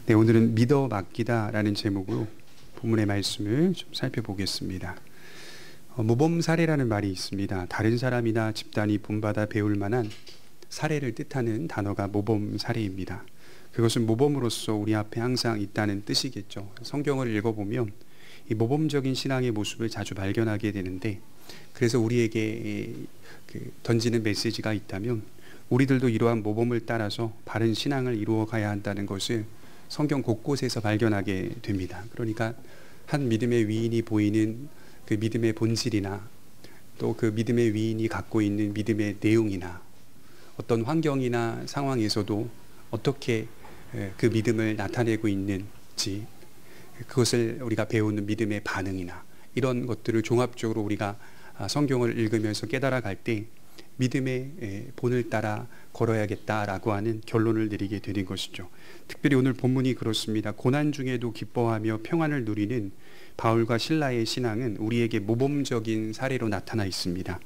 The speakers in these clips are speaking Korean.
네, 오늘은 믿어 맡기다라는 제목으로 본문의 말씀을 좀 살펴보겠습니다. 모범 사례라는 말이 있습니다. 다른 사람이나 집단이 본받아 배울 만한 사례를 뜻하는 단어가 모범 사례입니다. 그것은 모범으로서 우리 앞에 항상 있다는 뜻이겠죠. 성경을 읽어보면 이 모범적인 신앙의 모습을 자주 발견하게 되는데, 그래서 우리에게 던지는 메시지가 있다면 우리들도 이러한 모범을 따라서 바른 신앙을 이루어 가야 한다는 것을 성경 곳곳에서 발견하게 됩니다. 그러니까 한 믿음의 위인이 보이는 그 믿음의 본질이나 또 그 믿음의 위인이 갖고 있는 믿음의 내용이나 어떤 환경이나 상황에서도 어떻게 그 믿음을 나타내고 있는지, 그것을 우리가 배우는 믿음의 반응이나 이런 것들을 종합적으로 우리가 성경을 읽으면서 깨달아 갈 때 믿음의 본을 따라 걸어야겠다라고 하는 결론을 내리게 되는 것이죠. 특별히 오늘 본문이 그렇습니다. 고난 중에도 기뻐하며 평안을 누리는 바울과 실라의 신앙은 우리에게 모범적인 사례로 나타나 있습니다.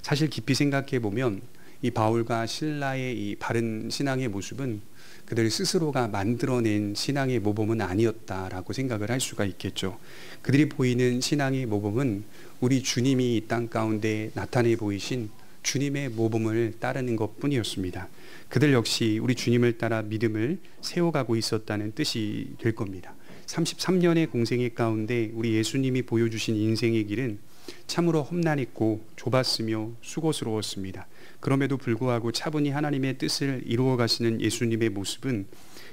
사실 깊이 생각해 보면 이 바울과 실라의 이 바른 신앙의 모습은 그들 스스로가 만들어낸 신앙의 모범은 아니었다라고 생각을 할 수가 있겠죠. 그들이 보이는 신앙의 모범은 우리 주님이 이 땅 가운데 나타내 보이신 주님의 모범을 따르는 것뿐이었습니다. 그들 역시 우리 주님을 따라 믿음을 세워가고 있었다는 뜻이 될 겁니다. 33년의 공생애 가운데 우리 예수님이 보여주신 인생의 길은 참으로 험난했고 좁았으며 수고스러웠습니다. 그럼에도 불구하고 차분히 하나님의 뜻을 이루어 가시는 예수님의 모습은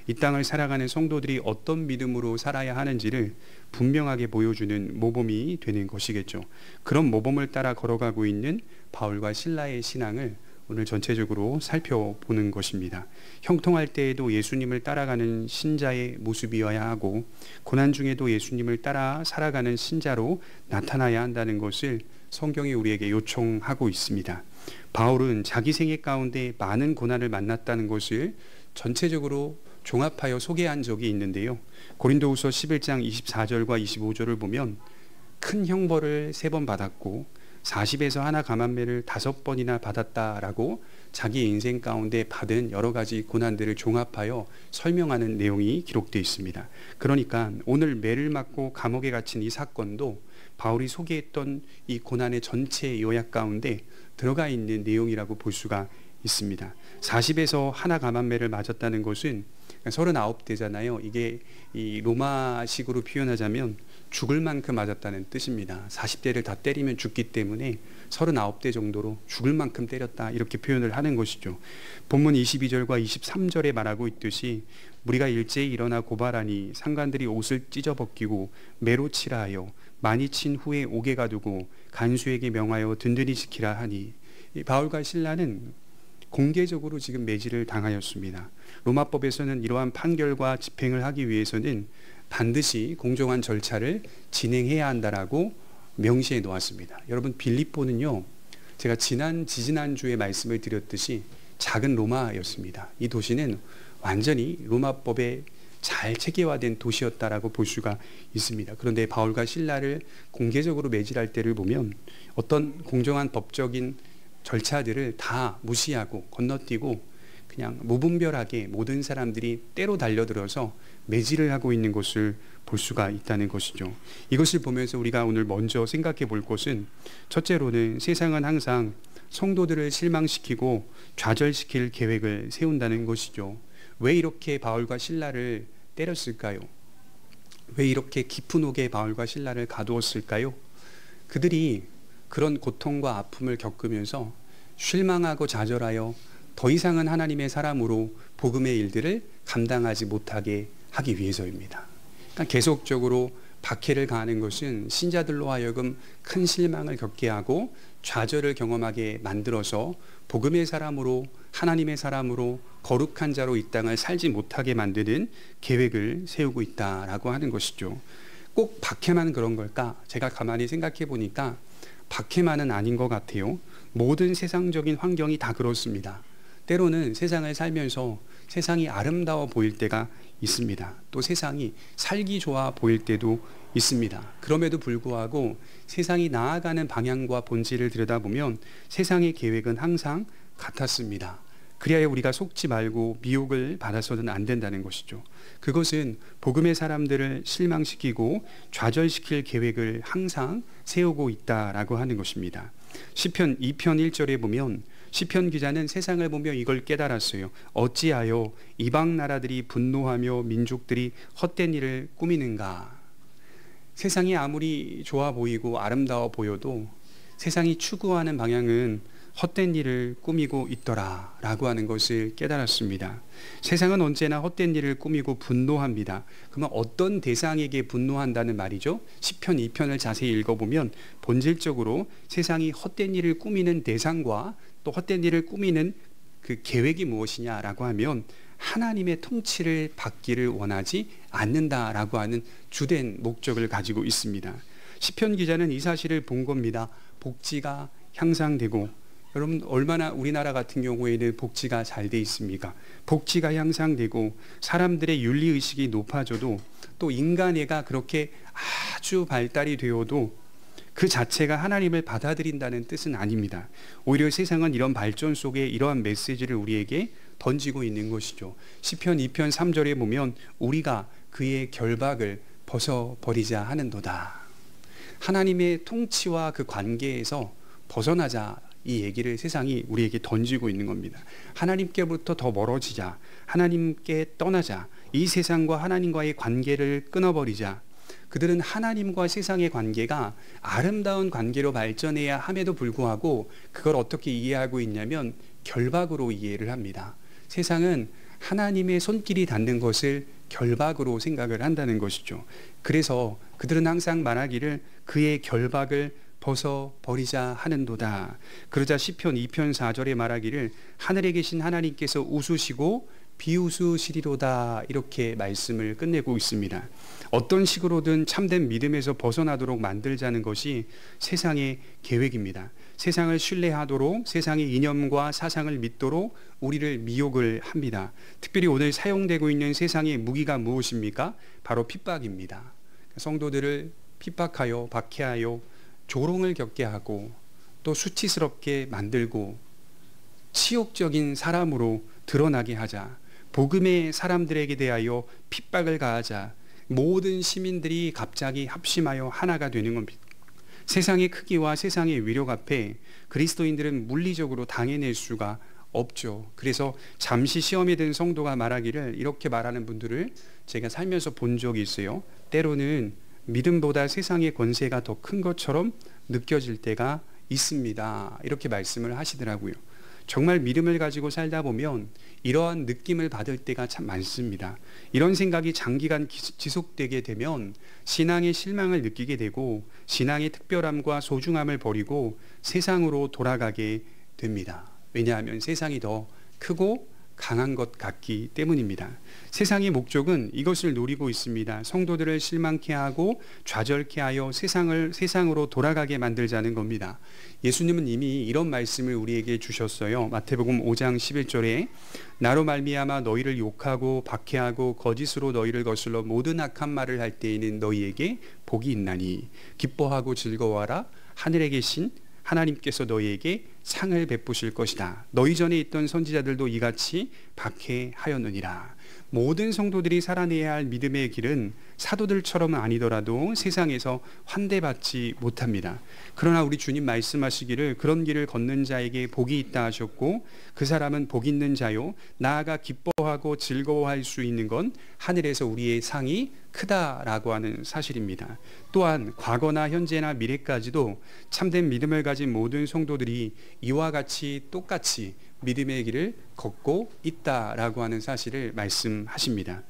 이 땅을 살아가는 성도들이 어떤 믿음으로 살아야 하는지를 분명하게 보여주는 모범이 되는 것이겠죠. 그런 모범을 따라 걸어가고 있는 바울과 실라의 신앙을 오늘 전체적으로 살펴보는 것입니다. 형통할 때에도 예수님을 따라가는 신자의 모습이어야 하고, 고난 중에도 예수님을 따라 살아가는 신자로 나타나야 한다는 것을 성경이 우리에게 요청하고 있습니다. 바울은 자기 생애 가운데 많은 고난을 만났다는 것을 전체적으로 종합하여 소개한 적이 있는데요. 고린도후서 11장 24절과 25절을 보면 큰 형벌을 3번 받았고 40에서 하나 감한매를 5번이나 받았다라고 자기 인생 가운데 받은 여러 가지 고난들을 종합하여 설명하는 내용이 기록되어 있습니다. 그러니까 오늘 매를 맞고 감옥에 갇힌 이 사건도 바울이 소개했던 이 고난의 전체 요약 가운데 들어가 있는 내용이라고 볼 수가 있습니다. 40에서 하나 감한매를 맞았다는 것은 39대잖아요. 이게 이 로마식으로 표현하자면 죽을 만큼 맞았다는 뜻입니다. 40대를 다 때리면 죽기 때문에 39대 정도로 죽을 만큼 때렸다, 이렇게 표현을 하는 것이죠. 본문 22절과 23절에 말하고 있듯이 무리가 일제히 일어나 고발하니 상관들이 옷을 찢어 벗기고 매로 치라 하여 많이 친 후에 옥에 가두고 간수에게 명하여 든든히 지키라 하니, 이 바울과 실라는 공개적으로 지금 매질을 당하였습니다. 로마법에서는 이러한 판결과 집행을 하기 위해서는 반드시 공정한 절차를 진행해야 한다라고 명시해 놓았습니다. 여러분, 빌립보는요, 제가 지지난주에 말씀을 드렸듯이 작은 로마였습니다. 이 도시는 완전히 로마법에 잘 체계화된 도시였다라고 볼 수가 있습니다. 그런데 바울과 실라를 공개적으로 매질할 때를 보면 어떤 공정한 법적인 절차들을 다 무시하고 건너뛰고 그냥 무분별하게 모든 사람들이 때로 달려들어서 매질을 하고 있는 것을 볼 수가 있다는 것이죠. 이것을 보면서 우리가 오늘 먼저 생각해 볼 것은, 첫째로는 세상은 항상 성도들을 실망시키고 좌절시킬 계획을 세운다는 것이죠. 왜 이렇게 바울과 실라를 때렸을까요? 왜 이렇게 깊은 옥에 바울과 실라를 가두었을까요? 그들이 그런 고통과 아픔을 겪으면서 실망하고 좌절하여 더 이상은 하나님의 사람으로 복음의 일들을 감당하지 못하게 하기 위해서입니다. 그러니까 계속적으로 박해를 가하는 것은 신자들로 하여금 큰 실망을 겪게 하고 좌절을 경험하게 만들어서 복음의 사람으로, 하나님의 사람으로, 거룩한 자로 이 땅을 살지 못하게 만드는 계획을 세우고 있다라고 하는 것이죠. 꼭 박해만 그런 걸까? 제가 가만히 생각해 보니까 박해만은 아닌 것 같아요. 모든 세상적인 환경이 다 그렇습니다. 때로는 세상을 살면서 세상이 아름다워 보일 때가 있습니다. 또 세상이 살기 좋아 보일 때도 있습니다. 그럼에도 불구하고 세상이 나아가는 방향과 본질을 들여다보면 세상의 계획은 항상 같았습니다. 그리하여 우리가 속지 말고 미혹을 받아서는 안 된다는 것이죠. 그것은 복음의 사람들을 실망시키고 좌절시킬 계획을 항상 세우고 있다라고 하는 것입니다. 시편 2편 1절에 보면 시편 기자는 세상을 보며 이걸 깨달았어요. 어찌하여 이방 나라들이 분노하며 민족들이 헛된 일을 꾸미는가. 세상이 아무리 좋아 보이고 아름다워 보여도 세상이 추구하는 방향은 헛된 일을 꾸미고 있더라 라고 하는 것을 깨달았습니다. 세상은 언제나 헛된 일을 꾸미고 분노합니다. 그러면 어떤 대상에게 분노한다는 말이죠? 시편 2편을 자세히 읽어보면 본질적으로 세상이 헛된 일을 꾸미는 대상과 또 헛된 일을 꾸미는 그 계획이 무엇이냐라고 하면 하나님의 통치를 받기를 원하지 않는다라고 하는 주된 목적을 가지고 있습니다. 시편 기자는 이 사실을 본 겁니다. 복지가 향상되고, 여러분 얼마나 우리나라 같은 경우에는 복지가 잘 돼 있습니까? 복지가 향상되고 사람들의 윤리의식이 높아져도 또 인간애가 그렇게 아주 발달이 되어도 그 자체가 하나님을 받아들인다는 뜻은 아닙니다. 오히려 세상은 이런 발전 속에 이러한 메시지를 우리에게 던지고 있는 것이죠. 시편 2편 3절에 보면 우리가 그의 결박을 벗어버리자 하는도다. 하나님의 통치와 그 관계에서 벗어나자, 이 얘기를 세상이 우리에게 던지고 있는 겁니다. 하나님께부터 더 멀어지자, 하나님께 떠나자, 이 세상과 하나님과의 관계를 끊어버리자. 그들은 하나님과 세상의 관계가 아름다운 관계로 발전해야 함에도 불구하고 그걸 어떻게 이해하고 있냐면 결박으로 이해를 합니다. 세상은 하나님의 손길이 닿는 것을 결박으로 생각을 한다는 것이죠. 그래서 그들은 항상 말하기를 그의 결박을 벗어버리자 하는도다. 그러자 시편 2편 4절에 말하기를 하늘에 계신 하나님께서 웃으시고 비웃으시리로다, 이렇게 말씀을 끝내고 있습니다. 어떤 식으로든 참된 믿음에서 벗어나도록 만들자는 것이 세상의 계획입니다. 세상을 신뢰하도록, 세상의 이념과 사상을 믿도록 우리를 미혹을 합니다. 특별히 오늘 사용되고 있는 세상의 무기가 무엇입니까? 바로 핍박입니다. 성도들을 핍박하여 박해하여 조롱을 겪게 하고 또 수치스럽게 만들고 치욕적인 사람으로 드러나게 하자, 복음의 사람들에게 대하여 핍박을 가하자, 모든 시민들이 갑자기 합심하여 하나가 되는 겁니다. 세상의 크기와 세상의 위력 앞에 그리스도인들은 물리적으로 당해낼 수가 없죠. 그래서 잠시 시험에 든 성도가 말하기를, 이렇게 말하는 분들을 제가 살면서 본 적이 있어요. 때로는 믿음보다 세상의 권세가 더 큰 것처럼 느껴질 때가 있습니다. 이렇게 말씀을 하시더라고요. 정말 믿음을 가지고 살다 보면 이러한 느낌을 받을 때가 참 많습니다. 이런 생각이 장기간 지속되게 되면 신앙의 실망을 느끼게 되고 신앙의 특별함과 소중함을 버리고 세상으로 돌아가게 됩니다. 왜냐하면 세상이 더 크고 강한 것 같기 때문입니다. 세상의 목적은 이것을 노리고 있습니다. 성도들을 실망케 하고 좌절케 하여 세상으로 돌아가게 만들자는 겁니다. 예수님은 이미 이런 말씀을 우리에게 주셨어요. 마태복음 5장 11절에 나로 말미암아 너희를 욕하고 박해하고 거짓으로 너희를 거슬러 모든 악한 말을 할 때에는 너희에게 복이 있나니 기뻐하고 즐거워하라. 하늘에 계신 하나님께서 너희에게 상을 베푸실 것이다. 너희 전에 있던 선지자들도 이같이 박해하였느니라. 모든 성도들이 살아내야 할 믿음의 길은 사도들처럼은 아니더라도 세상에서 환대받지 못합니다. 그러나 우리 주님 말씀하시기를 그런 길을 걷는 자에게 복이 있다 하셨고 그 사람은 복 있는 자요 나아가 기뻐하고 즐거워할 수 있는 건 하늘에서 우리의 상이 크다라고 하는 사실입니다. 또한 과거나 현재나 미래까지도 참된 믿음을 가진 모든 성도들이 이와 같이 똑같이 믿음의 길을 걷고 있다라고 하는 사실을 말씀하십니다.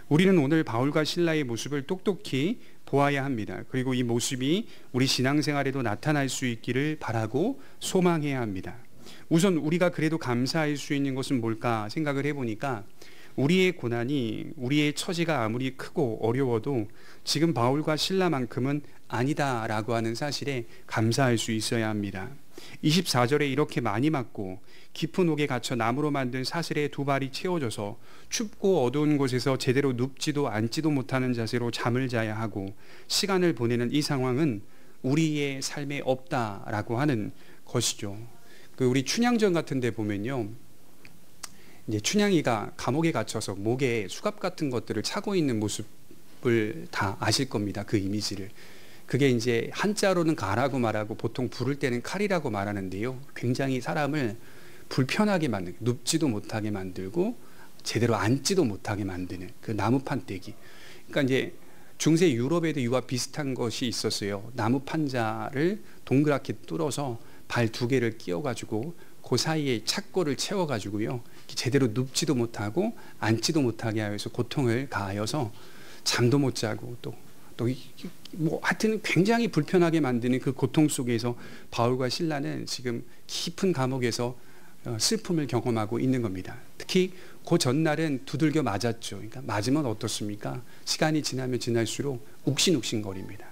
우리는 오늘 바울과 실라의 모습을 똑똑히 보아야 합니다. 그리고 이 모습이 우리 신앙생활에도 나타날 수 있기를 바라고 소망해야 합니다. 우선 우리가 그래도 감사할 수 있는 것은 뭘까 생각을 해보니까 우리의 고난이 우리의 처지가 아무리 크고 어려워도 지금 바울과 실라만큼은 아니다라고 하는 사실에 감사할 수 있어야 합니다. 24절에 이렇게 많이 맞고 깊은 옥에 갇혀 나무로 만든 사슬에 두 발이 채워져서 춥고 어두운 곳에서 제대로 눕지도 앉지도 못하는 자세로 잠을 자야 하고 시간을 보내는 이 상황은 우리의 삶에 없다라고 하는 것이죠. 우리 춘향전 같은 데 보면요, 이제 춘향이가 감옥에 갇혀서 목에 수갑 같은 것들을 차고 있는 모습을 다 아실 겁니다. 그 이미지를. 그게 이제 한자로는 가라고 말하고 보통 부를 때는 칼이라고 말하는데요. 굉장히 사람을 불편하게 만들고 눕지도 못하게 만들고 제대로 앉지도 못하게 만드는 그 나무판 떼기. 그러니까 이제 중세 유럽에도 이와 비슷한 것이 있었어요. 나무 판자를 동그랗게 뚫어서 발 두 개를 끼워가지고 그 사이에 착고를 채워가지고요. 제대로 눕지도 못하고 앉지도 못하게 하여서 고통을 가하여서 잠도 못 자고 또 뭐 하여튼 굉장히 불편하게 만드는 그 고통 속에서 바울과 실라는 지금 깊은 감옥에서 슬픔을 경험하고 있는 겁니다. 특히 그 전날은 두들겨 맞았죠. 그러니까 맞으면 어떻습니까? 시간이 지나면 지날수록 욱신욱신거립니다.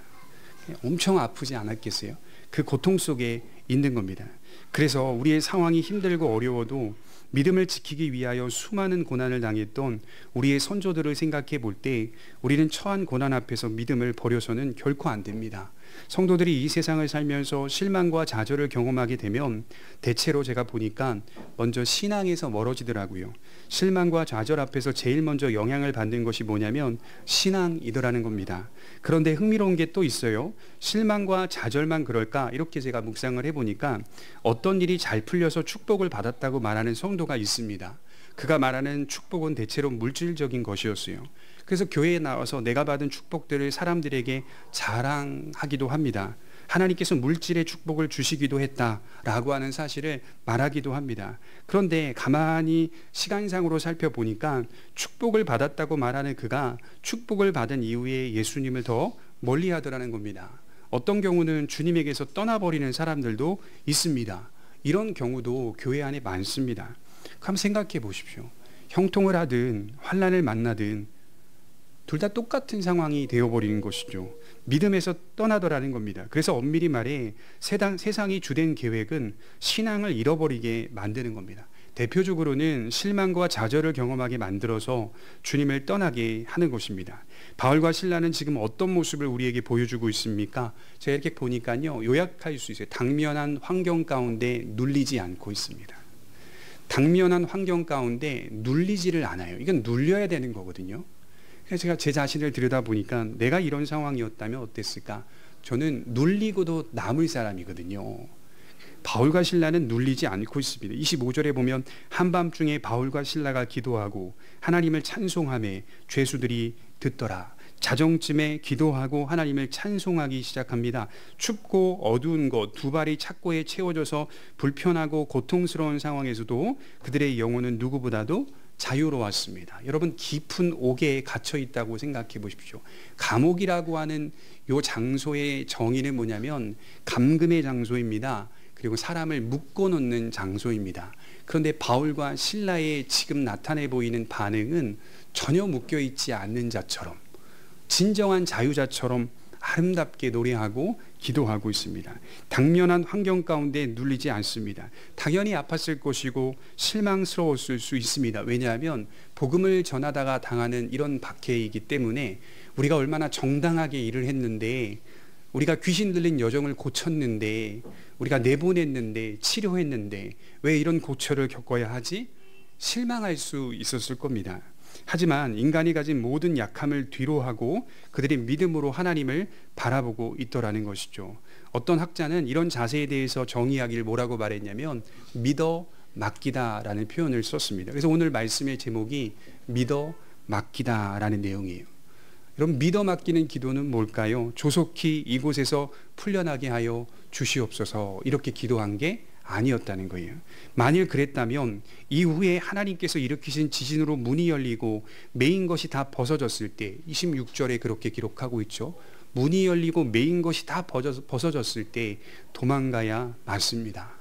엄청 아프지 않았겠어요? 그 고통 속에 있는 겁니다. 그래서 우리의 상황이 힘들고 어려워도 믿음을 지키기 위하여 수많은 고난을 당했던 우리의 선조들을 생각해 볼 때 우리는 처한 고난 앞에서 믿음을 버려서는 결코 안 됩니다. 성도들이 이 세상을 살면서 실망과 좌절을 경험하게 되면 대체로 제가 보니까 먼저 신앙에서 멀어지더라고요. 실망과 좌절 앞에서 제일 먼저 영향을 받는 것이 뭐냐면 신앙이더라는 겁니다. 그런데 흥미로운 게 또 있어요. 실망과 좌절만 그럴까? 이렇게 제가 묵상을 해보니까 어떤 일이 잘 풀려서 축복을 받았다고 말하는 성도가 있습니다. 그가 말하는 축복은 대체로 물질적인 것이었어요. 그래서 교회에 나와서 내가 받은 축복들을 사람들에게 자랑하기도 합니다. 하나님께서 물질의 축복을 주시기도 했다라고 하는 사실을 말하기도 합니다. 그런데 가만히 시간상으로 살펴보니까 축복을 받았다고 말하는 그가 축복을 받은 이후에 예수님을 더 멀리하더라는 겁니다. 어떤 경우는 주님에게서 떠나버리는 사람들도 있습니다. 이런 경우도 교회 안에 많습니다. 한번 생각해 보십시오. 형통을 하든 환난을 만나든 둘 다 똑같은 상황이 되어버리는 것이죠. 믿음에서 떠나더라는 겁니다. 그래서 엄밀히 말해 세상이 주된 계획은 신앙을 잃어버리게 만드는 겁니다. 대표적으로는 실망과 좌절을 경험하게 만들어서 주님을 떠나게 하는 것입니다. 바울과 실라는 지금 어떤 모습을 우리에게 보여주고 있습니까? 제가 이렇게 보니까요, 요약할 수 있어요. 당면한 환경 가운데 눌리지 않고 있습니다. 당면한 환경 가운데 눌리지를 않아요. 이건 눌려야 되는 거거든요. 그래서 제가 제 자신을 들여다보니까 내가 이런 상황이었다면 어땠을까? 저는 눌리고도 남을 사람이거든요. 바울과 실라는 눌리지 않고 있습니다. 25절에 보면 한밤중에 바울과 실라가 기도하고 하나님을 찬송하며 죄수들이 듣더라. 자정쯤에 기도하고 하나님을 찬송하기 시작합니다. 춥고 어두운 곳 두 발이 착고에 채워져서 불편하고 고통스러운 상황에서도 그들의 영혼은 누구보다도 자유로웠습니다. 여러분, 깊은 옥에 갇혀 있다고 생각해 보십시오. 감옥이라고 하는 이 장소의 정의는 뭐냐면 감금의 장소입니다. 그리고 사람을 묶어놓는 장소입니다. 그런데 바울과 실라의 지금 나타내 보이는 반응은 전혀 묶여있지 않는 자처럼, 진정한 자유자처럼 아름답게 노래하고 기도하고 있습니다. 당면한 환경 가운데 눌리지 않습니다. 당연히 아팠을 것이고 실망스러웠을 수 있습니다. 왜냐하면 복음을 전하다가 당하는 이런 박해이기 때문에 우리가 얼마나 정당하게 일을 했는데, 우리가 귀신 들린 여정을 고쳤는데, 우리가 내보냈는데, 치료했는데 왜 이런 고초를 겪어야 하지? 실망할 수 있었을 겁니다. 하지만 인간이 가진 모든 약함을 뒤로하고 그들이 믿음으로 하나님을 바라보고 있더라는 것이죠. 어떤 학자는 이런 자세에 대해서 정의하기를 뭐라고 말했냐면 믿어 맡기다라는 표현을 썼습니다. 그래서 오늘 말씀의 제목이 믿어 맡기다라는 내용이에요. 여러분, 믿어 맡기는 기도는 뭘까요? 조속히 이곳에서 풀려나게 하여 주시옵소서, 이렇게 기도한 게 아니었다는 거예요. 만일 그랬다면 이후에 하나님께서 일으키신 지진으로 문이 열리고 메인 것이 다 벗어졌을 때, 26절에 그렇게 기록하고 있죠. 문이 열리고 메인 것이 다 벗어졌을 때 도망가야 맞습니다.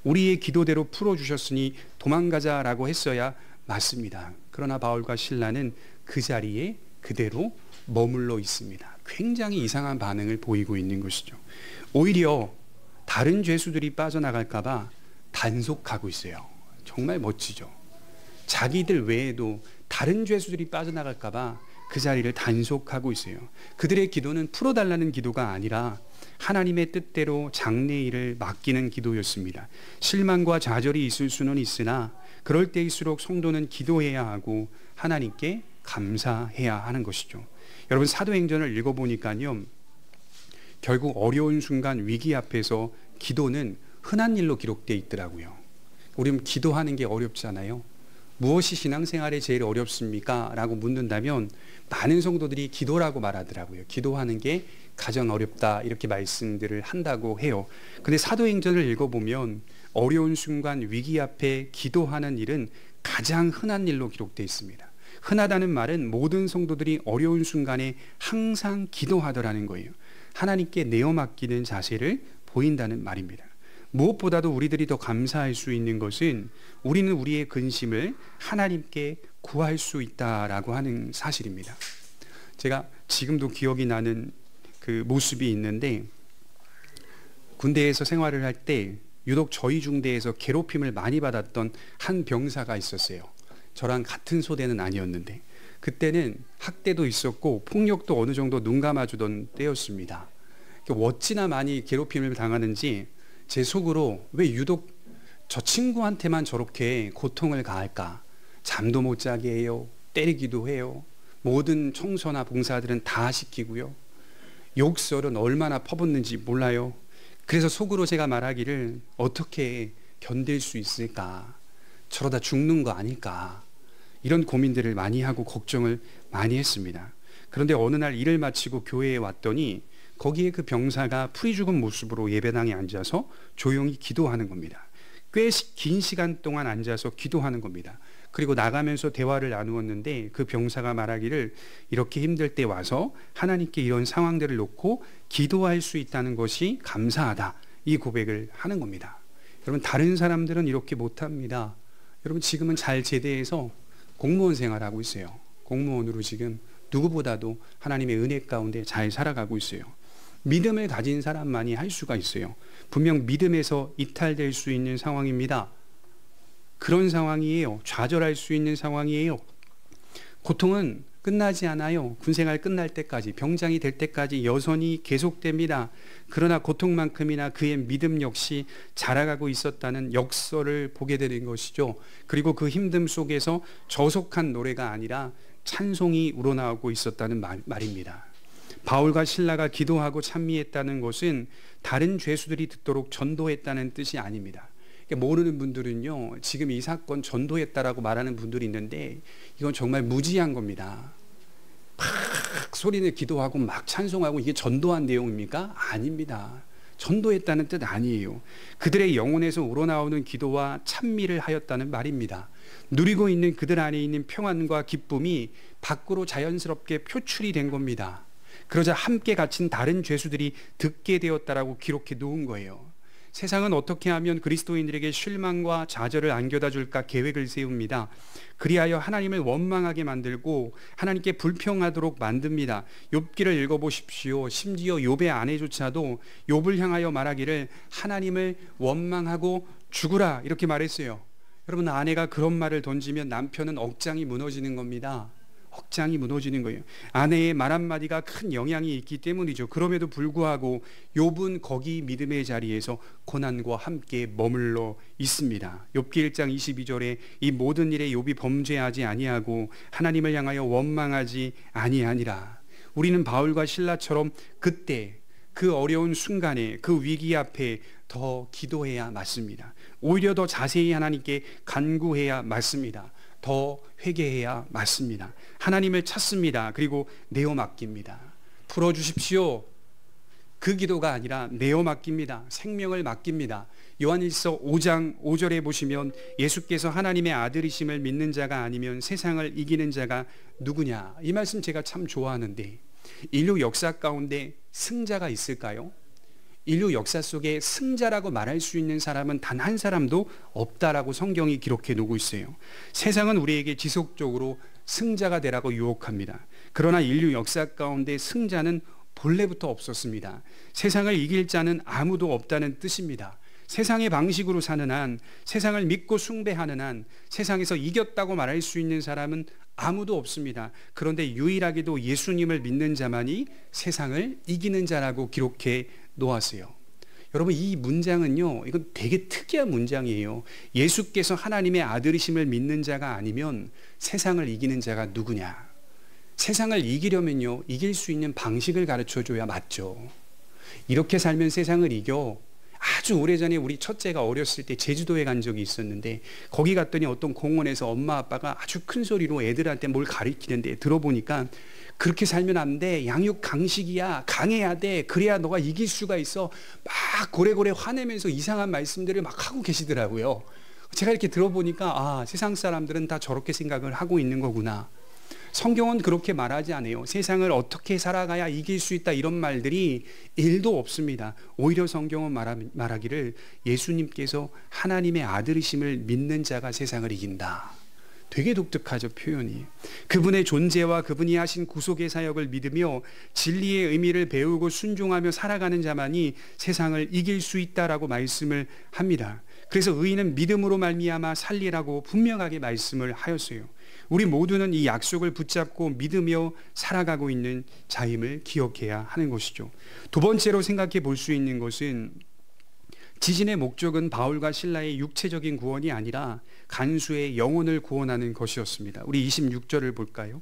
우리의 기도대로 풀어주셨으니 도망가자라고 했어야 맞습니다. 그러나 바울과 실라는 그 자리에 그대로 머물러 있습니다. 굉장히 이상한 반응을 보이고 있는 것이죠. 오히려 다른 죄수들이 빠져나갈까 봐 단속하고 있어요. 정말 멋지죠. 자기들 외에도 다른 죄수들이 빠져나갈까 봐 그 자리를 단속하고 있어요. 그들의 기도는 풀어달라는 기도가 아니라 하나님의 뜻대로 장래일을 맡기는 기도였습니다. 실망과 좌절이 있을 수는 있으나 그럴 때일수록 성도는 기도해야 하고 하나님께 감사해야 하는 것이죠. 여러분, 사도행전을 읽어보니까요, 결국 어려운 순간 위기 앞에서 기도는 흔한 일로 기록되어 있더라고요. 우리는 기도하는 게 어렵잖아요. 무엇이 신앙생활에 제일 어렵습니까? 라고 묻는다면 많은 성도들이 기도라고 말하더라고요. 기도하는 게 가장 어렵다, 이렇게 말씀들을 한다고 해요. 근데 사도행전을 읽어보면 어려운 순간 위기 앞에 기도하는 일은 가장 흔한 일로 기록되어 있습니다. 흔하다는 말은 모든 성도들이 어려운 순간에 항상 기도하더라는 거예요. 하나님께 내어 맡기는 자세를 보인다는 말입니다. 무엇보다도 우리들이 더 감사할 수 있는 것은 우리는 우리의 근심을 하나님께 구할 수 있다라고 하는 사실입니다. 제가 지금도 기억이 나는 그 모습이 있는데, 군대에서 생활을 할 때 유독 저희 중대에서 괴롭힘을 많이 받았던 한 병사가 있었어요. 저랑 같은 소대는 아니었는데 그때는 학대도 있었고 폭력도 어느 정도 눈 감아주던 때였습니다. 어찌나 많이 괴롭힘을 당하는지 제 속으로 왜 유독 저 친구한테만 저렇게 고통을 가할까? 잠도 못 자게 해요. 때리기도 해요. 모든 청소나 봉사들은 다 시키고요. 욕설은 얼마나 퍼붓는지 몰라요. 그래서 속으로 제가 말하기를 어떻게 견딜 수 있을까? 저러다 죽는 거 아닐까? 이런 고민들을 많이 하고 걱정을 많이 했습니다. 그런데 어느 날 일을 마치고 교회에 왔더니 거기에 그 병사가 풀이 죽은 모습으로 예배당에 앉아서 조용히 기도하는 겁니다. 꽤 긴 시간 동안 앉아서 기도하는 겁니다. 그리고 나가면서 대화를 나누었는데 그 병사가 말하기를 이렇게 힘들 때 와서 하나님께 이런 상황들을 놓고 기도할 수 있다는 것이 감사하다, 이 고백을 하는 겁니다. 여러분, 다른 사람들은 이렇게 못합니다. 여러분, 지금은 잘 제대해서 공무원 생활하고 있어요. 공무원으로 지금 누구보다도 하나님의 은혜 가운데 잘 살아가고 있어요. 믿음을 가진 사람만이 할 수가 있어요. 분명 믿음에서 이탈될 수 있는 상황입니다. 그런 상황이에요. 좌절할 수 있는 상황이에요. 고통은 끝나지 않아요. 군생활 끝날 때까지, 병장이 될 때까지 여전히 계속됩니다. 그러나 고통만큼이나 그의 믿음 역시 자라가고 있었다는 역설을 보게 되는 것이죠. 그리고 그 힘듦 속에서 저속한 노래가 아니라 찬송이 우러나오고 있었다는 말입니다. 바울과 실라가 기도하고 찬미했다는 것은 다른 죄수들이 듣도록 전도했다는 뜻이 아닙니다. 모르는 분들은요, 지금 이 사건 전도했다라고 말하는 분들이 있는데 이건 정말 무지한 겁니다. 막 소리내 기도하고 막 찬송하고 이게 전도한 내용입니까? 아닙니다. 전도했다는 뜻 아니에요. 그들의 영혼에서 우러나오는 기도와 찬미를 하였다는 말입니다. 누리고 있는 그들 안에 있는 평안과 기쁨이 밖으로 자연스럽게 표출이 된 겁니다. 그러자 함께 갇힌 다른 죄수들이 듣게 되었다라고 기록해 놓은 거예요. 세상은 어떻게 하면 그리스도인들에게 실망과 좌절을 안겨다 줄까 계획을 세웁니다. 그리하여 하나님을 원망하게 만들고 하나님께 불평하도록 만듭니다. 욥기를 읽어보십시오. 심지어 욥의 아내조차도 욥을 향하여 말하기를 하나님을 원망하고 죽으라, 이렇게 말했어요. 여러분, 아내가 그런 말을 던지면 남편은 억장이 무너지는 겁니다. 억장이 무너지는 거예요. 아내의 말 한마디가 큰 영향이 있기 때문이죠. 그럼에도 불구하고 욥은 거기 믿음의 자리에서 고난과 함께 머물러 있습니다. 욥기 1장 22절에 이 모든 일에 욥이 범죄하지 아니하고 하나님을 향하여 원망하지 아니하니라. 우리는 바울과 실라처럼 그때 그 어려운 순간에 그 위기 앞에 더 기도해야 맞습니다. 오히려 더 자세히 하나님께 간구해야 맞습니다. 더 회개해야 맞습니다. 하나님을 찾습니다. 그리고 내어 맡깁니다. 풀어주십시오. 그 기도가 아니라 내어 맡깁니다. 생명을 맡깁니다. 요한일서 5장 5절에 보시면 예수께서 하나님의 아들이심을 믿는 자가 아니면 세상을 이기는 자가 누구냐, 이 말씀 제가 참 좋아하는데, 인류 역사 가운데 승자가 있을까요? 인류 역사 속에 승자라고 말할 수 있는 사람은 단 한 사람도 없다라고 성경이 기록해 놓고 있어요. 세상은 우리에게 지속적으로 승자가 되라고 유혹합니다. 그러나 인류 역사 가운데 승자는 본래부터 없었습니다. 세상을 이길 자는 아무도 없다는 뜻입니다. 세상의 방식으로 사는 한, 세상을 믿고 숭배하는 한, 세상에서 이겼다고 말할 수 있는 사람은 아무도 없습니다. 그런데 유일하게도 예수님을 믿는 자만이 세상을 이기는 자라고 기록해 놓았어요. 여러분, 이 문장은요, 이건 되게 특이한 문장이에요. 예수께서 하나님의 아들이심을 믿는 자가 아니면 세상을 이기는 자가 누구냐? 세상을 이기려면요, 이길 수 있는 방식을 가르쳐 줘야 맞죠. 이렇게 살면 세상을 이겨. 아주 오래전에 우리 첫째가 어렸을 때 제주도에 간 적이 있었는데, 거기 갔더니 어떤 공원에서 엄마 아빠가 아주 큰 소리로 애들한테 뭘 가르치는데, 들어보니까 그렇게 살면 안 돼. 양육 강식이야. 강해야 돼. 그래야 너가 이길 수가 있어. 막 고래고래 화내면서 이상한 말씀들을 막 하고 계시더라고요. 제가 이렇게 들어보니까, 아, 세상 사람들은 다 저렇게 생각을 하고 있는 거구나. 성경은 그렇게 말하지 않아요. 세상을 어떻게 살아가야 이길 수 있다, 이런 말들이 1도 없습니다. 오히려 성경은 말하기를 예수님께서 하나님의 아들이심을 믿는 자가 세상을 이긴다. 되게 독특하죠, 표현이. 그분의 존재와 그분이 하신 구속의 사역을 믿으며 진리의 의미를 배우고 순종하며 살아가는 자만이 세상을 이길 수 있다라고 말씀을 합니다. 그래서 의인은 믿음으로 말미암아 살리라고 분명하게 말씀을 하였어요. 우리 모두는 이 약속을 붙잡고 믿으며 살아가고 있는 자임을 기억해야 하는 것이죠. 두 번째로 생각해 볼 수 있는 것은, 지진의 목적은 바울과 실라의 육체적인 구원이 아니라 간수의 영혼을 구원하는 것이었습니다. 우리 26절을 볼까요?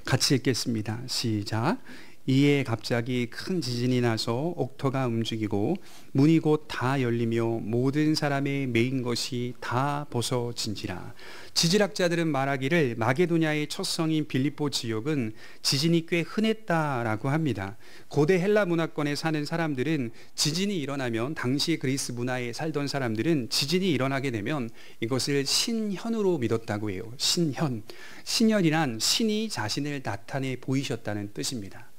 같이 읽겠습니다. 시작. 이에 갑자기 큰 지진이 나서 옥토가 움직이고 문이 곧 다 열리며 모든 사람의 메인 것이 다 벗어진지라. 지질학자들은 말하기를 마게도냐의 첫 성인 빌립보 지역은 지진이 꽤 흔했다라고 합니다. 고대 헬라 문화권에 사는 사람들은 지진이 일어나면, 당시 그리스 문화에 살던 사람들은 지진이 일어나게 되면 이것을 신현으로 믿었다고 해요. 신현이란 신이 자신을 나타내 보이셨다는 뜻입니다.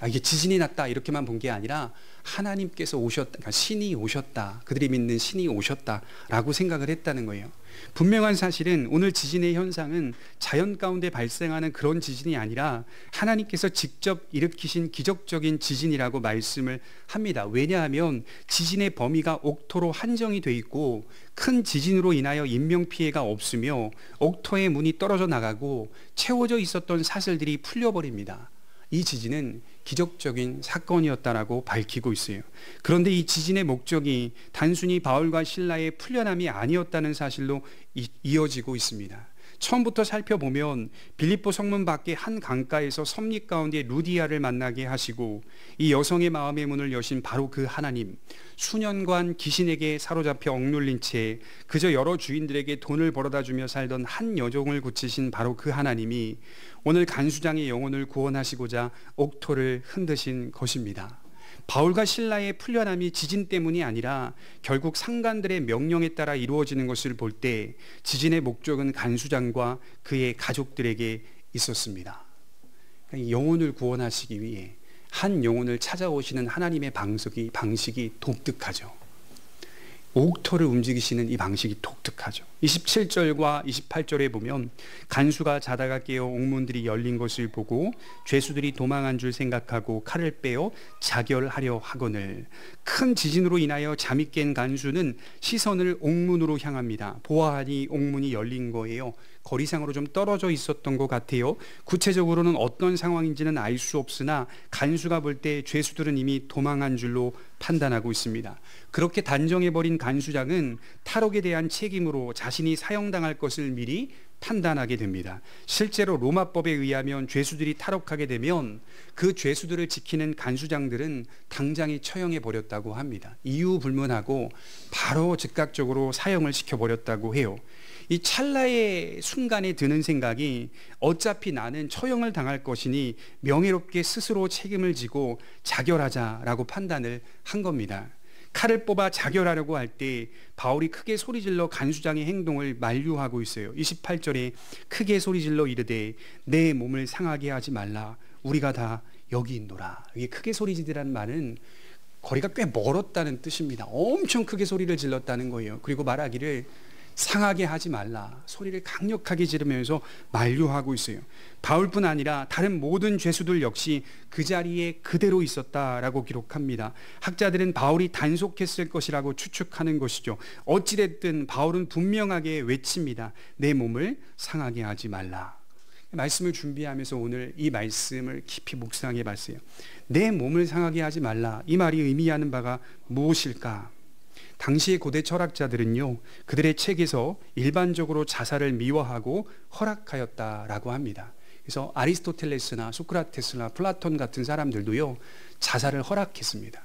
이게 지진이 났다 이렇게만 본 게 아니라 하나님께서 오셨다, 그러니까 신이 오셨다, 그들이 믿는 신이 오셨다라고 생각을 했다는 거예요. 분명한 사실은 오늘 지진의 현상은 자연 가운데 발생하는 그런 지진이 아니라 하나님께서 직접 일으키신 기적적인 지진이라고 말씀을 합니다. 왜냐하면 지진의 범위가 옥토로 한정이 돼 있고, 큰 지진으로 인하여 인명피해가 없으며 옥토의 문이 떨어져 나가고 채워져 있었던 사슬들이 풀려버립니다. 이 지진은 기적적인 사건이었다라고 밝히고 있어요. 그런데 이 지진의 목적이 단순히 바울과 실라의 풀려남이 아니었다는 사실로 이어지고 있습니다. 처음부터 살펴보면 빌립보 성문 밖에 한 강가에서 섭리 가운데 루디아를 만나게 하시고, 이 여성의 마음의 문을 여신 바로 그 하나님, 수년간 귀신에게 사로잡혀 억눌린 채 그저 여러 주인들에게 돈을 벌어다 주며 살던 한 여종을 고치신 바로 그 하나님이 오늘 간수장의 영혼을 구원하시고자 옥토를 흔드신 것입니다. 바울과 실라의 풀려남이 지진 때문이 아니라 결국 상관들의 명령에 따라 이루어지는 것을 볼 때 지진의 목적은 간수장과 그의 가족들에게 있었습니다. 영혼을 구원하시기 위해 한 영혼을 찾아오시는 하나님의 방식이 독특하죠. 옥토를 움직이시는 이 방식이 독특하죠. 27절과 28절에 보면 간수가 자다가 깨어 옥문들이 열린 것을 보고 죄수들이 도망한 줄 생각하고 칼을 빼어 자결하려 하거늘. 큰 지진으로 인하여 잠이 깬 간수는 시선을 옥문으로 향합니다. 보아하니 옥문이 열린 거예요. 거리상으로 좀 떨어져 있었던 것 같아요. 구체적으로는 어떤 상황인지는 알 수 없으나 간수가 볼 때 죄수들은 이미 도망한 줄로 판단하고 있습니다. 그렇게 단정해버린 간수장은 탈옥에 대한 책임으로 자신이 사형당할 것을 미리 판단하게 됩니다. 실제로 로마법에 의하면 죄수들이 탈옥하게 되면 그 죄수들을 지키는 간수장들은 당장에 처형해 버렸다고 합니다. 이유 불문하고 바로 즉각적으로 사형을 시켜버렸다고 해요. 이 찰나의 순간에 드는 생각이, 어차피 나는 처형을 당할 것이니 명예롭게 스스로 책임을 지고 자결하자라고 판단을 한 겁니다. 칼을 뽑아 자결하려고 할 때 바울이 크게 소리질러 간수장의 행동을 만류하고 있어요. 28절에 크게 소리질러 이르되 내 몸을 상하게 하지 말라, 우리가 다 여기 있노라. 이게 크게 소리지르라는 말은 거리가 꽤 멀었다는 뜻입니다. 엄청 크게 소리를 질렀다는 거예요. 그리고 말하기를 상하게 하지 말라, 소리를 강력하게 지르면서 만류하고 있어요. 바울뿐 아니라 다른 모든 죄수들 역시 그 자리에 그대로 있었다라고 기록합니다. 학자들은 바울이 단속했을 것이라고 추측하는 것이죠. 어찌됐든 바울은 분명하게 외칩니다. 내 몸을 상하게 하지 말라. 말씀을 준비하면서 오늘 이 말씀을 깊이 묵상해 봤어요. 내 몸을 상하게 하지 말라. 이 말이 의미하는 바가 무엇일까? 당시의 고대 철학자들은요, 그들의 책에서 일반적으로 자살을 미워하고 허락하였다라고 합니다. 그래서 아리스토텔레스나 소크라테스나 플라톤 같은 사람들도요, 자살을 허락했습니다.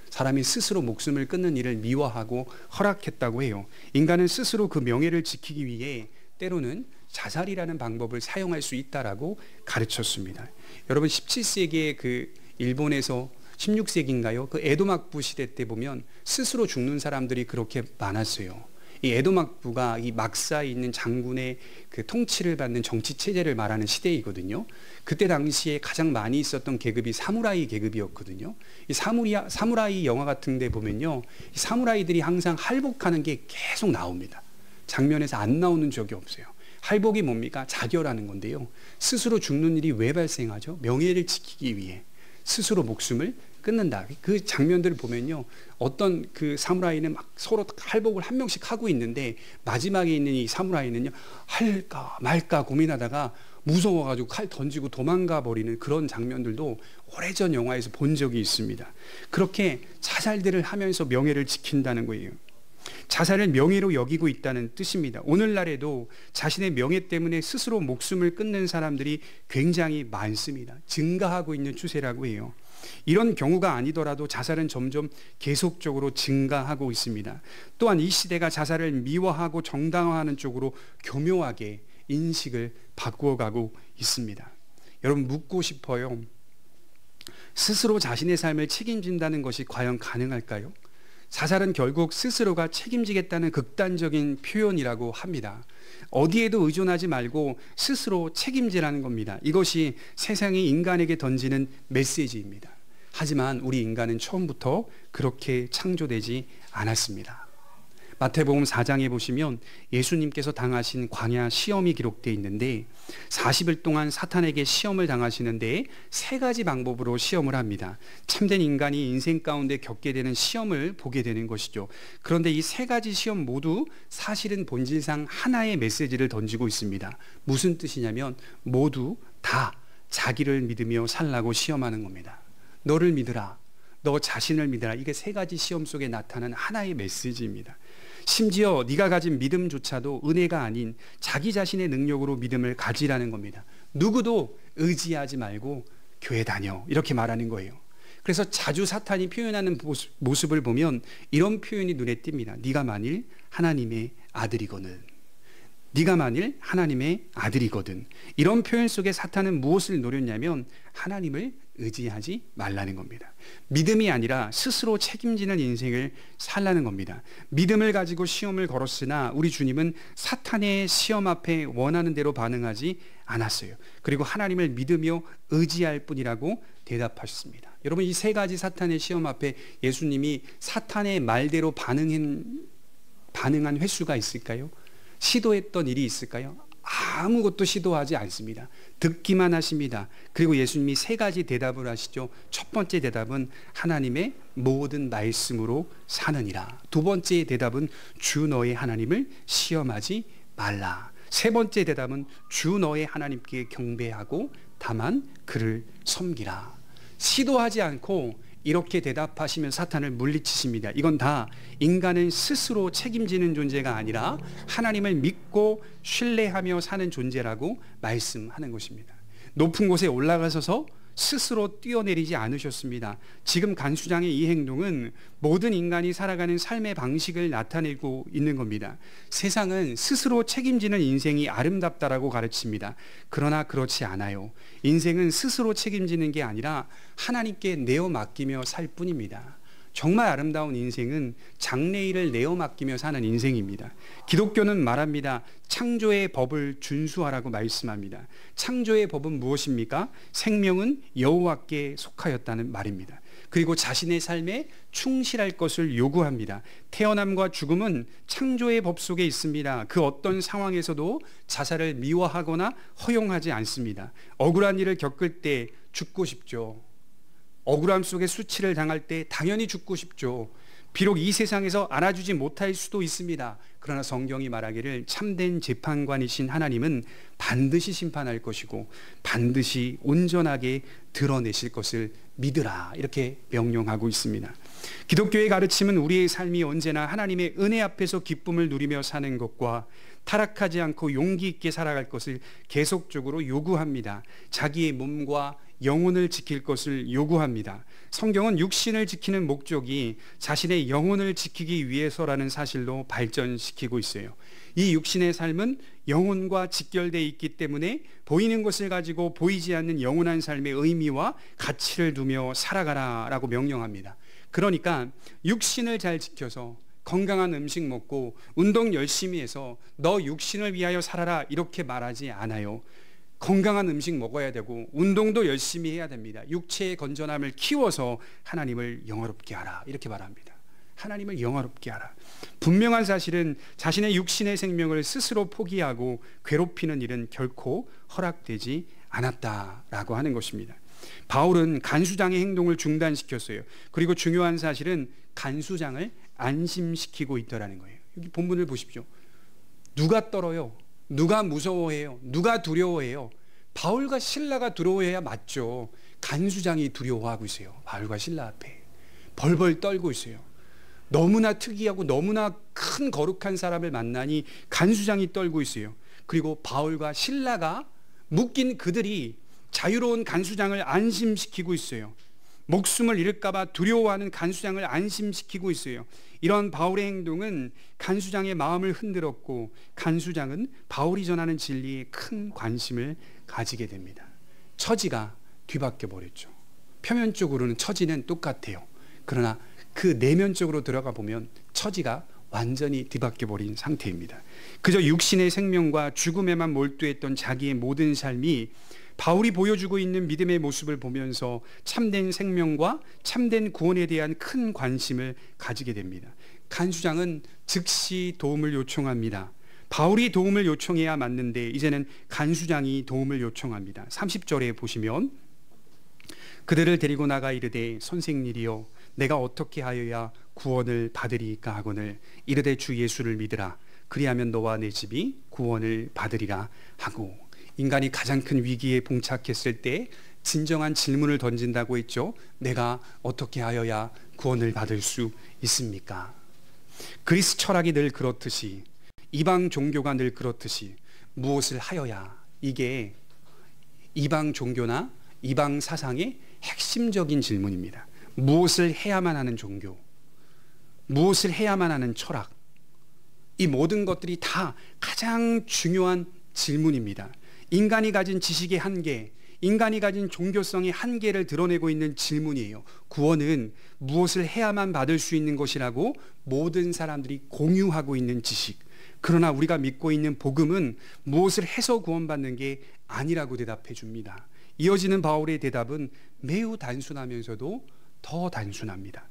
사람이 스스로 목숨을 끊는 일을 미워하고 허락했다고 해요. 인간은 스스로 그 명예를 지키기 위해 때로는 자살이라는 방법을 사용할 수 있다라고 가르쳤습니다. 여러분 17세기에 그 일본에서 16세기인가요? 그 에도막부 시대 때 보면 스스로 죽는 사람들이 그렇게 많았어요. 이 에도막부가 이 막사에 있는 장군의 그 통치를 받는 정치 체제를 말하는 시대이거든요. 그때 당시에 가장 많이 있었던 계급이 사무라이 계급이었거든요. 이 사무라이 영화 같은 데 보면요, 이 사무라이들이 항상 할복하는 게 계속 나옵니다. 장면에서 안 나오는 적이 없어요. 할복이 뭡니까? 자결하는 건데요, 스스로 죽는 일이 왜 발생하죠? 명예를 지키기 위해 스스로 목숨을 끊는다. 그 장면들을 보면요, 어떤 그 사무라이는 막 서로 할복을 한 명씩 하고 있는데 마지막에 있는 이 사무라이는요, 할까 말까 고민하다가 무서워가지고 칼 던지고 도망가 버리는 그런 장면들도 오래전 영화에서 본 적이 있습니다. 그렇게 자살들을 하면서 명예를 지킨다는 거예요. 자살을 명예로 여기고 있다는 뜻입니다. 오늘날에도 자신의 명예 때문에 스스로 목숨을 끊는 사람들이 굉장히 많습니다. 증가하고 있는 추세라고 해요. 이런 경우가 아니더라도 자살은 점점 계속적으로 증가하고 있습니다. 또한 이 시대가 자살을 미워하고 정당화하는 쪽으로 교묘하게 인식을 바꾸어가고 있습니다. 여러분 묻고 싶어요. 스스로 자신의 삶을 책임진다는 것이 과연 가능할까요? 자살은 결국 스스로가 책임지겠다는 극단적인 표현이라고 합니다. 어디에도 의존하지 말고 스스로 책임지라는 겁니다. 이것이 세상이 인간에게 던지는 메시지입니다. 하지만 우리 인간은 처음부터 그렇게 창조되지 않았습니다. 마태복음 4장에 보시면 예수님께서 당하신 광야 시험이 기록되어 있는데 40일 동안 사탄에게 시험을 당하시는데 세 가지 방법으로 시험을 합니다. 참된 인간이 인생 가운데 겪게 되는 시험을 보게 되는 것이죠. 그런데 이 세 가지 시험 모두 사실은 본질상 하나의 메시지를 던지고 있습니다. 무슨 뜻이냐면 모두 다 자기를 믿으며 살라고 시험하는 겁니다. 너를 믿으라, 너 자신을 믿으라. 이게 세 가지 시험 속에 나타나는 하나의 메시지입니다. 심지어 네가 가진 믿음조차도 은혜가 아닌 자기 자신의 능력으로 믿음을 가지라는 겁니다. 누구도 의지하지 말고 교회 다녀, 이렇게 말하는 거예요. 그래서 자주 사탄이 표현하는 모습을 보면 이런 표현이 눈에 띕니다. 네가 만일 하나님의 아들이거든, 네가 만일 하나님의 아들이거든. 이런 표현 속에 사탄은 무엇을 노렸냐면 하나님을 의지하지 말라는 겁니다. 믿음이 아니라 스스로 책임지는 인생을 살라는 겁니다. 믿음을 가지고 시험을 걸었으나 우리 주님은 사탄의 시험 앞에 원하는 대로 반응하지 않았어요. 그리고 하나님을 믿으며 의지할 뿐이라고 대답하셨습니다. 여러분 이 세 가지 사탄의 시험 앞에 예수님이 사탄의 말대로 반응한 횟수가 있을까요? 시도했던 일이 있을까요? 아무것도 시도하지 않습니다. 듣기만 하십니다. 그리고 예수님이 세 가지 대답을 하시죠. 첫 번째 대답은 하나님의 모든 말씀으로 사느니라. 두 번째 대답은 주 너의 하나님을 시험하지 말라. 세 번째 대답은 주 너의 하나님께 경배하고 다만 그를 섬기라. 시도하지 않고 이렇게 대답하시면 사탄을 물리치십니다. 이건 다 인간은 스스로 책임지는 존재가 아니라 하나님을 믿고 신뢰하며 사는 존재라고 말씀하는 것입니다. 높은 곳에 올라가셔서 스스로 뛰어내리지 않으셨습니다. 지금 간수장의 이 행동은 모든 인간이 살아가는 삶의 방식을 나타내고 있는 겁니다. 세상은 스스로 책임지는 인생이 아름답다라고 가르칩니다. 그러나 그렇지 않아요. 인생은 스스로 책임지는 게 아니라 하나님께 내어 맡기며 살 뿐입니다. 정말 아름다운 인생은 장래일을 내어 맡기며 사는 인생입니다. 기독교는 말합니다. 창조의 법을 준수하라고 말씀합니다. 창조의 법은 무엇입니까? 생명은 여호와께 속하였다는 말입니다. 그리고 자신의 삶에 충실할 것을 요구합니다. 태어남과 죽음은 창조의 법 속에 있습니다. 그 어떤 상황에서도 자살을 미워하거나 허용하지 않습니다. 억울한 일을 겪을 때 죽고 싶죠. 억울함 속에 수치를 당할 때 당연히 죽고 싶죠. 비록 이 세상에서 알아주지 못할 수도 있습니다. 그러나 성경이 말하기를 참된 재판관이신 하나님은 반드시 심판할 것이고 반드시 온전하게 드러내실 것을 믿으라, 이렇게 명령하고 있습니다. 기독교의 가르침은 우리의 삶이 언제나 하나님의 은혜 앞에서 기쁨을 누리며 사는 것과 타락하지 않고 용기 있게 살아갈 것을 계속적으로 요구합니다. 자기의 몸과 영혼을 지킬 것을 요구합니다. 성경은 육신을 지키는 목적이 자신의 영혼을 지키기 위해서라는 사실로 발전시키고 있어요. 이 육신의 삶은 영혼과 직결되어 있기 때문에 보이는 것을 가지고 보이지 않는 영원한 삶의 의미와 가치를 두며 살아가라라고 명령합니다. 그러니까 육신을 잘 지켜서 건강한 음식 먹고 운동 열심히 해서 너 육신을 위하여 살아라, 이렇게 말하지 않아요. 건강한 음식 먹어야 되고 운동도 열심히 해야 됩니다. 육체의 건전함을 키워서 하나님을 영화롭게 하라, 이렇게 말합니다. 하나님을 영화롭게 하라. 분명한 사실은 자신의 육신의 생명을 스스로 포기하고 괴롭히는 일은 결코 허락되지 않았다라고 하는 것입니다. 바울은 간수장의 행동을 중단시켰어요. 그리고 중요한 사실은 간수장을 안심시키고 있더라는 거예요. 여기 본문을 보십시오. 누가 떨어요? 누가 무서워해요? 누가 두려워해요? 바울과 실라가 두려워해야 맞죠. 간수장이 두려워하고 있어요. 바울과 실라 앞에 벌벌 떨고 있어요. 너무나 특이하고 너무나 큰 거룩한 사람을 만나니 간수장이 떨고 있어요. 그리고 바울과 실라가 묶인 그들이 자유로운 간수장을 안심시키고 있어요. 목숨을 잃을까 봐 두려워하는 간수장을 안심시키고 있어요. 이런 바울의 행동은 간수장의 마음을 흔들었고 간수장은 바울이 전하는 진리에 큰 관심을 가지게 됩니다. 처지가 뒤바뀌어 버렸죠. 표면적으로는 처지는 똑같아요. 그러나 그 내면적으로 들어가 보면 처지가 완전히 뒤바뀌어 버린 상태입니다. 그저 육신의 생명과 죽음에만 몰두했던 자기의 모든 삶이 바울이 보여주고 있는 믿음의 모습을 보면서 참된 생명과 참된 구원에 대한 큰 관심을 가지게 됩니다. 간수장은 즉시 도움을 요청합니다. 바울이 도움을 요청해야 맞는데 이제는 간수장이 도움을 요청합니다. 30절에 보시면 그들을 데리고 나가 이르되 선생님이여 내가 어떻게 하여야 구원을 받으리까 하거늘 이르되 주 예수를 믿으라 그리하면 너와 내 집이 구원을 받으리라 하고, 인간이 가장 큰 위기에 봉착했을 때 진정한 질문을 던진다고 했죠. 내가 어떻게 하여야 구원을 받을 수 있습니까? 그리스 철학이 늘 그렇듯이, 이방 종교가 늘 그렇듯이 무엇을 하여야, 이게 이방 종교나 이방 사상의 핵심적인 질문입니다. 무엇을 해야만 하는 종교, 무엇을 해야만 하는 철학, 이 모든 것들이 다 가장 중요한 질문입니다. 인간이 가진 지식의 한계, 인간이 가진 종교성의 한계를 드러내고 있는 질문이에요. 구원은 무엇을 해야만 받을 수 있는 것이라고 모든 사람들이 공유하고 있는 지식. 그러나 우리가 믿고 있는 복음은 무엇을 해서 구원받는 게 아니라고 대답해 줍니다. 이어지는 바울의 대답은 매우 단순하면서도 더 단순합니다.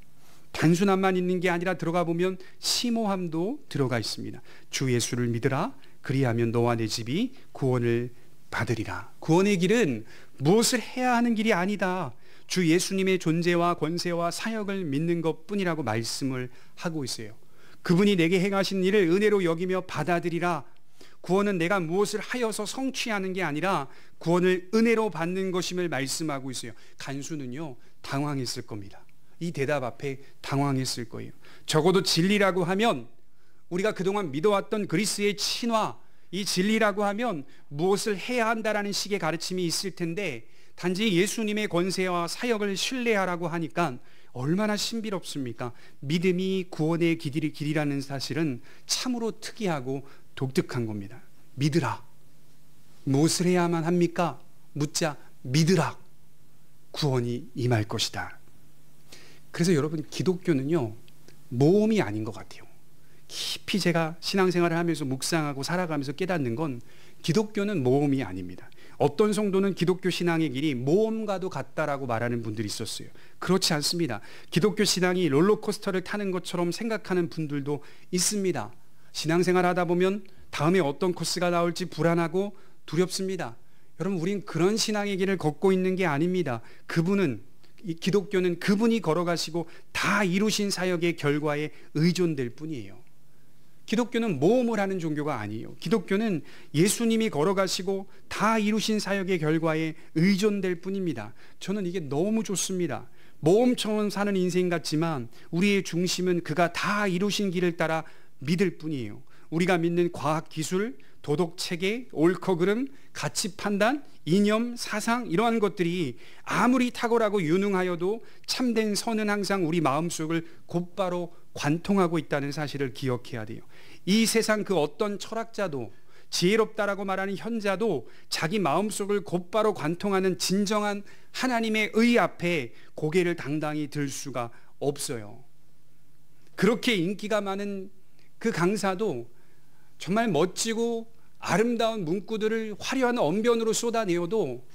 단순함만 있는 게 아니라 들어가 보면 심오함도 들어가 있습니다. 주 예수를 믿으라 그리하면 너와 내 집이 구원을 받으리라. 구원의 길은 무엇을 해야 하는 길이 아니다. 주 예수님의 존재와 권세와 사역을 믿는 것뿐이라고 말씀을 하고 있어요. 그분이 내게 행하신 일을 은혜로 여기며 받아들이라. 구원은 내가 무엇을 하여서 성취하는 게 아니라 구원을 은혜로 받는 것임을 말씀하고 있어요. 간수는요 당황했을 겁니다. 이 대답 앞에 당황했을 거예요. 적어도 진리라고 하면, 우리가 그동안 믿어왔던 그리스의 신화, 이 진리라고 하면 무엇을 해야 한다라는 식의 가르침이 있을 텐데, 단지 예수님의 권세와 사역을 신뢰하라고 하니까 얼마나 신비롭습니까? 믿음이 구원의 길이라는 사실은 참으로 특이하고 독특한 겁니다. 믿으라. 무엇을 해야만 합니까? 묻자 믿으라. 구원이 임할 것이다. 그래서 여러분, 기독교는요 모험이 아닌 것 같아요. 깊이 제가 신앙생활을 하면서 묵상하고 살아가면서 깨닫는 건 기독교는 모험이 아닙니다. 어떤 성도는 기독교 신앙의 길이 모험과도 같다라고 말하는 분들이 있었어요. 그렇지 않습니다. 기독교 신앙이 롤러코스터를 타는 것처럼 생각하는 분들도 있습니다. 신앙생활 하다 보면 다음에 어떤 코스가 나올지 불안하고 두렵습니다. 여러분, 우린 그런 신앙의 길을 걷고 있는 게 아닙니다. 그분은 이 기독교는 그분이 걸어가시고 다 이루신 사역의 결과에 의존될 뿐이에요. 기독교는 모험을 하는 종교가 아니에요. 기독교는 예수님이 걸어가시고 다 이루신 사역의 결과에 의존될 뿐입니다. 저는 이게 너무 좋습니다. 모험처럼 사는 인생 같지만 우리의 중심은 그가 다 이루신 길을 따라 믿을 뿐이에요. 우리가 믿는 과학 기술, 도덕 체계, 옳고 그름, 가치 판단, 이념, 사상 이러한 것들이 아무리 탁월하고 유능하여도 참된 선은 항상 우리 마음속을 곧바로 관통하고 있다는 사실을 기억해야 돼요. 이 세상 그 어떤 철학자도 지혜롭다라고 말하는 현자도 자기 마음속을 곧바로 관통하는 진정한 하나님의 의 앞에 고개를 당당히 들 수가 없어요. 그렇게 인기가 많은 그 강사도 정말 멋지고 아름다운 문구들을 화려한 언변으로 쏟아내어도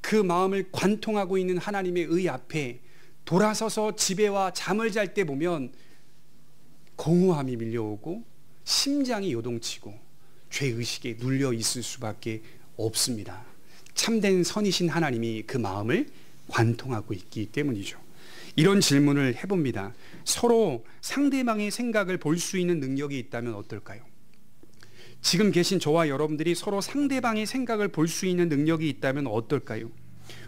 그 마음을 관통하고 있는 하나님의 의 앞에 돌아서서 집에와 잠을 잘 때 보면 공허함이 밀려오고 심장이 요동치고 죄의식에 눌려 있을 수밖에 없습니다. 참된 선이신 하나님이 그 마음을 관통하고 있기 때문이죠. 이런 질문을 해봅니다. 서로 상대방의 생각을 볼 수 있는 능력이 있다면 어떨까요? 지금 계신 저와 여러분들이 서로 상대방의 생각을 볼 수 있는 능력이 있다면 어떨까요?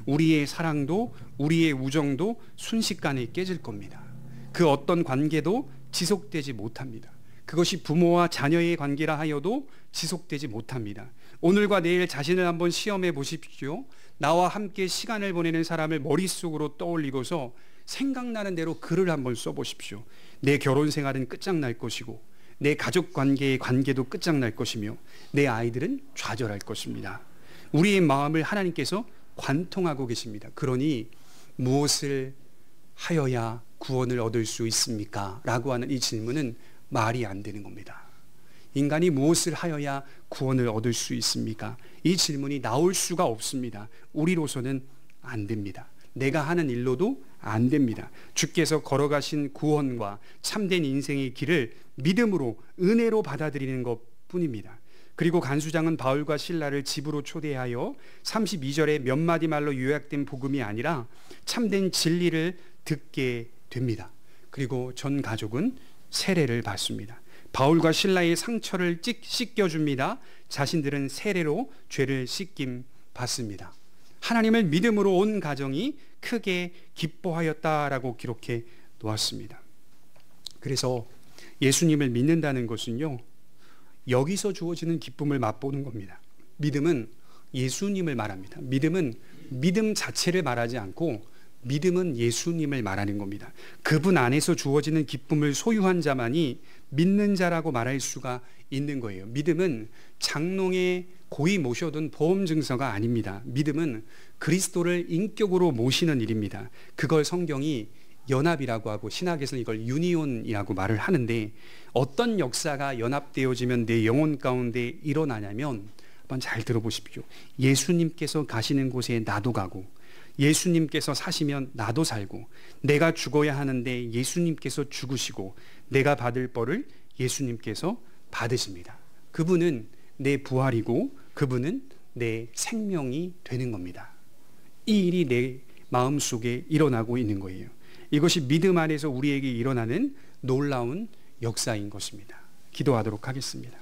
우리의 사랑도 우리의 우정도 순식간에 깨질 겁니다. 그 어떤 관계도 지속되지 못합니다. 그것이 부모와 자녀의 관계라 하여도 지속되지 못합니다. 오늘과 내일 자신을 한번 시험해 보십시오. 나와 함께 시간을 보내는 사람을 머릿속으로 떠올리고서 생각나는 대로 글을 한번 써보십시오. 내 결혼 생활은 끝장날 것이고 내 가족 관계의 관계도 끝장날 것이며 내 아이들은 좌절할 것입니다. 우리의 마음을 하나님께서 관통하고 계십니다. 그러니 무엇을 하여야 구원을 얻을 수 있습니까? 라고 하는 이 질문은 말이 안 되는 겁니다. 인간이 무엇을 하여야 구원을 얻을 수 있습니까? 이 질문이 나올 수가 없습니다. 우리로서는 안 됩니다. 내가 하는 일로도 안 됩니다. 주께서 걸어가신 구원과 참된 인생의 길을 믿음으로 은혜로 받아들이는 것뿐입니다. 그리고 간수장은 바울과 실라를 집으로 초대하여 32절에 몇 마디 말로 요약된 복음이 아니라 참된 진리를 듣게 됩니다. 그리고 전 가족은 세례를 받습니다. 바울과 실라의 상처를 씻겨줍니다. 자신들은 세례로 죄를 씻김 받습니다. 하나님을 믿음으로 온 가정이 크게 기뻐하였다라고 기록해 놓았습니다. 그래서 예수님을 믿는다는 것은요, 여기서 주어지는 기쁨을 맛보는 겁니다. 믿음은 예수님을 말합니다. 믿음은 믿음 자체를 말하지 않고 믿음은 예수님을 말하는 겁니다. 그분 안에서 주어지는 기쁨을 소유한 자만이 믿는 자라고 말할 수가 있는 거예요. 믿음은 장롱에 고이 모셔둔 보험 증서가 아닙니다. 믿음은 그리스도를 인격으로 모시는 일입니다. 그걸 성경이 연합이라고 하고 신학에서는 이걸 유니온이라고 말을 하는데, 어떤 역사가 연합되어지면 내 영혼 가운데 일어나냐면, 한번 잘 들어보십시오. 예수님께서 가시는 곳에 나도 가고, 예수님께서 사시면 나도 살고, 내가 죽어야 하는데 예수님께서 죽으시고, 내가 받을 벌을 예수님께서 받으십니다. 그분은 내 부활이고 그분은 내 생명이 되는 겁니다. 이 일이 내 마음속에 일어나고 있는 거예요. 이것이 믿음 안에서 우리에게 일어나는 놀라운 역사인 것입니다. 기도하도록 하겠습니다.